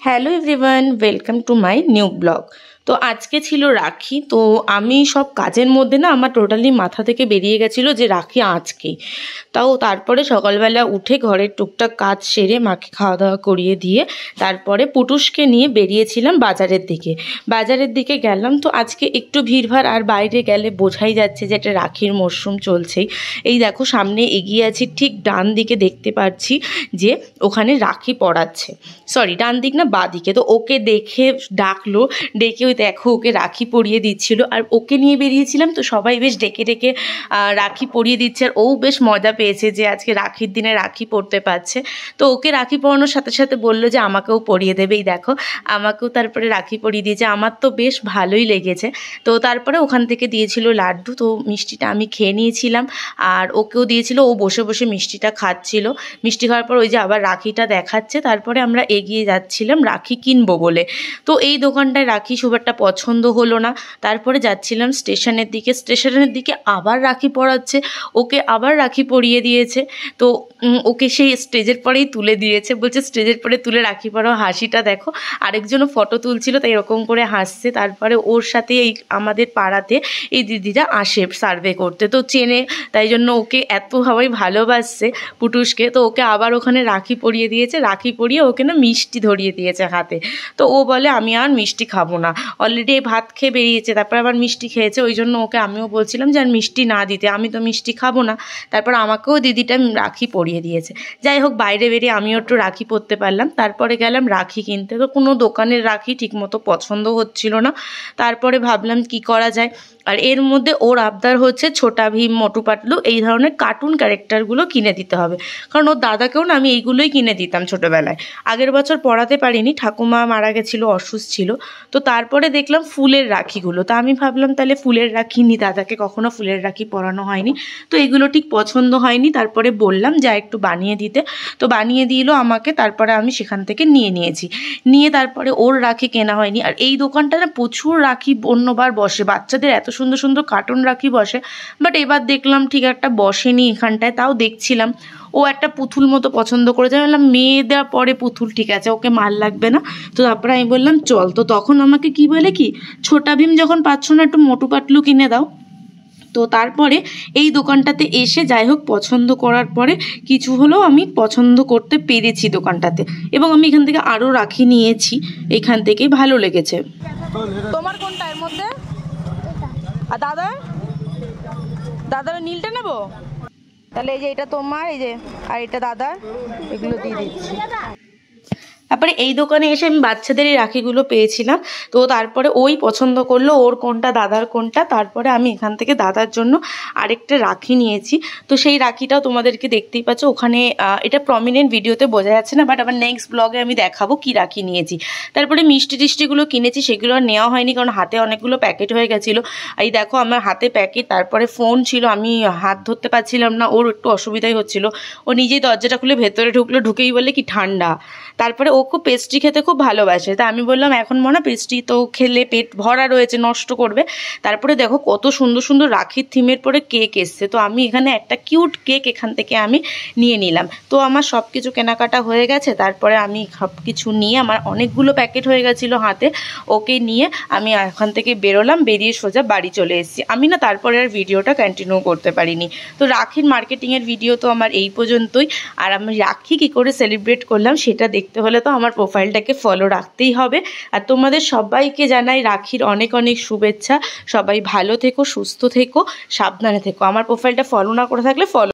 Hello everyone, welcome to my new blog. তো আজকে ছিল রাখি। তো আমি সব কাজের মধ্যে না আমার টোটালি মাথা থেকে বেরিয়ে গেছিলো যে রাখি আজকেই। তারপরে সকালবেলা উঠে ঘরের টুকটাক কাজ সেরে মাকে খাওয়া দাওয়া করিয়ে দিয়ে তারপরে পুটুসকে নিয়ে বেরিয়েছিলাম বাজারের দিকে গেলাম। তো আজকে একটু ভিড়ভাড়, আর বাইরে গেলে বোঝাই যাচ্ছে যে এটা রাখির মরশুম চলছেই। এই দেখো সামনে এগিয়ে আছি, ঠিক ডান দিকে দেখতে পাচ্ছি যে ওখানে রাখি পড়াচ্ছে, সরি ডান দিক না বাঁ দিকে। তো ওকে দেখে ডাকলো, ডেকে ওই দেখো ওকে রাখি পরিয়ে দিচ্ছিল, আর ওকে নিয়ে বেরিয়েছিলাম। তো সবাই বেশ ডেকে ডেকে রাখি পরিয়ে দিচ্ছে, আর ও বেশ মজা পেয়েছে যে আজকে রাখির দিনে রাখি পরতে পারছে। তো ওকে রাখি পরানোর সাথে সাথে বললো যে আমাকেও পরিয়ে দেবে। এই দেখো আমাকেও তারপরে রাখি পরিয়ে দিয়েছে, আমার তো বেশ ভালোই লেগেছে। তো তারপরে ওখান থেকে দিয়েছিল লাড্ডু, তো মিষ্টিটা আমি খেয়ে নিয়েছিলাম আর ওকেও দিয়েছিল। ও বসে বসে মিষ্টিটা খাচ্ছিল। মিষ্টি খাওয়ার পর ওই যে আবার রাখিটা দেখাচ্ছে। তারপরে আমরা এগিয়ে যাচ্ছিলাম রাখি কিনবো বলে। তো এই দোকানটায় রাখি খুব একটা পছন্দ হলো না। তারপরে যাচ্ছিলাম স্টেশনের দিকে আবার রাখি পরাচ্ছে, ওকে আবার রাখি পরিয়ে দিয়েছে। তো ওকে সেই স্টেজের পরেই তুলে দিয়েছে, বলছে স্টেজের পরে তুলে রাখি পরাও, হাসিটা দেখো। আরেকজনও ফটো তুলছিল, তাই এরকম করে হাসছে। তারপরে ওর সাথে এই আমাদের পাড়াতে এই দিদিরা আসে সার্ভে করতে, তো চেনে, তাই জন্য ওকে এত সবাই ভালোবাসছে পুটুসকে। তো ওকে আবার ওখানে রাখি পরিয়ে দিয়েছে, রাখি পরিয়ে ওকে না মিষ্টি ধরিয়ে দিয়েছে হাতে। তো ও বলে আমি আর মিষ্টি খাবো না, অলরেডি ভাত খেয়ে বেরিয়েছে, তারপর আবার মিষ্টি খেয়েছে। ওই জন্য ওকে আমিও বলছিলাম যে আর মিষ্টি না দিতে, আমি তো মিষ্টি খাবো না। তারপর আমাকেও দিদিটা রাখি পরিয়ে দিয়েছে। যাই হোক, বাইরে বেরিয়ে আমিও একটু রাখি পরতে পারলাম। তারপরে গেলাম রাখি কিনতে। তো কোনো দোকানের রাখি ঠিকমতো পছন্দ হচ্ছিল না। তারপরে ভাবলাম কি করা যায়। আর এর মধ্যে ওর আবদার হচ্ছে ছোটা ভীম, মোটু পাতলু, এই ধরনের কার্টুন ক্যারেক্টারগুলো কিনে দিতে হবে। কারণ ওর দাদাকেও না আমি এইগুলোই কিনে দিতাম ছোটোবেলায়। আগের বছর পড়াতে পারিনি, ঠাকুমা মারা গেছিলো, অসুস্থ ছিল। তো তারপরে দেখলাম ফুলের রাখিগুলো, তা আমি ভাবলাম তাহলে ফুলের রাখি নি, দাদাকে কখনো ফুলের রাখি পরানো হয়নি। তো এগুলো ঠিক পছন্দ হয়নি। তারপরে বললাম যা একটু বানিয়ে দিতে, তো বানিয়ে দিল আমাকে। তারপরে আমি সেখান থেকে নিয়ে তারপরে ওর রাখি কেনা হয়নি। আর এই দোকানটা না প্রচুর রাখি অন্যবার বসে, বাচ্চাদের এত সুন্দর সুন্দর কার্টুন রাখি বসে, বাট এবার দেখলাম ঠিক একটা বসেনি এখানটায়। তাও দেখছিলাম, ও একটা পুতুল মতো পছন্দ করেছে। আমি বললাম মেয়ে দেওয়ার পরে পুতুল ঠিক আছে, ওকে মাল লাগবে না। তো তারপরে আমি বললাম চল। তো তখন আমাকে কি বলে কি, ছোটা ভীম যখন পাচ্ছ না একটু মোটু পাতলু কিনে দাও। তো তারপরে এই দোকানটাতে এসে যাই হোক পছন্দ করার পরে কিছু হলেও আমি পছন্দ করতে পেরেছি দোকানটাতে, এবং আমি এখান থেকে আরও রাখি নিয়েছি, এখান থেকে ভালো লেগেছে। তোমার কোনটা এর মধ্যে? আর দাদার নীলটা নেবো তাহলে। এই যে এটা তোমার, এই যে আর এটা দাদার, এগুলো দিয়ে দিচ্ছি। তারপরে এই দোকানে এসে আমি বাচ্চাদের এই রাখিগুলো পেয়েছিলাম। তো তারপরে ওই পছন্দ করলো ওর কোনটা দাদার কোনটা। তারপরে আমি এখান থেকে দাদার জন্য আরেকটা রাখি নিয়েছি। তো সেই রাখিটাও তোমাদেরকে দেখতেই পাচ্ছ ওখানে, এটা প্রমিনেন্ট ভিডিওতে বোঝা যাচ্ছে না, বাট আবার নেক্সট ব্লগে আমি দেখাবো কি রাখি নিয়েছি। তারপরে মিষ্টি টিষ্টিগুলো কিনেছি, সেগুলো আর নেওয়া হয়নি কারণ হাতে অনেকগুলো প্যাকেট হয়ে গেছিলো। এই দেখো আমার হাতে প্যাকেট, তারপরে ফোন ছিল, আমি হাত ধরতে পারছিলাম না, ওর একটু অসুবিধাই হচ্ছিলো। ও নিজেই দরজাটা খুলে ভেতরে ঢুকলো, ঢুকেই বলে কি ঠান্ডা। তারপরে ও খুব পেস্ট্রি খেতে খুব ভালোবাসে, তা আমি বললাম এখন মনে পেস্ট্রি তো খেলে পেট ভরা রয়েছে, নষ্ট করবে। তারপরে দেখো কত সুন্দর সুন্দর রাখির থিমের পরে কেক এসছে। তো আমি এখানে একটা কিউট কেক এখান থেকে আমি নিয়ে নিলাম। তো আমার সব কিছু কেনাকাটা হয়ে গেছে। তারপরে আমি সব কিছু নিয়ে, আমার অনেকগুলো প্যাকেট হয়ে গেছিলো হাতে, ওকে নিয়ে আমি এখান থেকে বেরোলাম, বেরিয়ে সোজা বাড়ি চলে এসেছি। আমি না তারপরে আর ভিডিওটা কন্টিনিউ করতে পারিনি। তো রাখির মার্কেটিংয়ের ভিডিও তো আমার এই পর্যন্তই। আর আমি রাখি কী করে সেলিব্রেট করলাম সেটা দেখতে হলে তো আমার প্রোফাইলটাকে ফলো রাখতেই হবে। আর তোমাদের সবাইকে জানাই রাখির অনেক অনেক শুভেচ্ছা। সবাই ভালো থেকো, সুস্থ থেকো, সাবধানে থেকো। আমার প্রোফাইলটা ফলো না করে থাকলে ফলো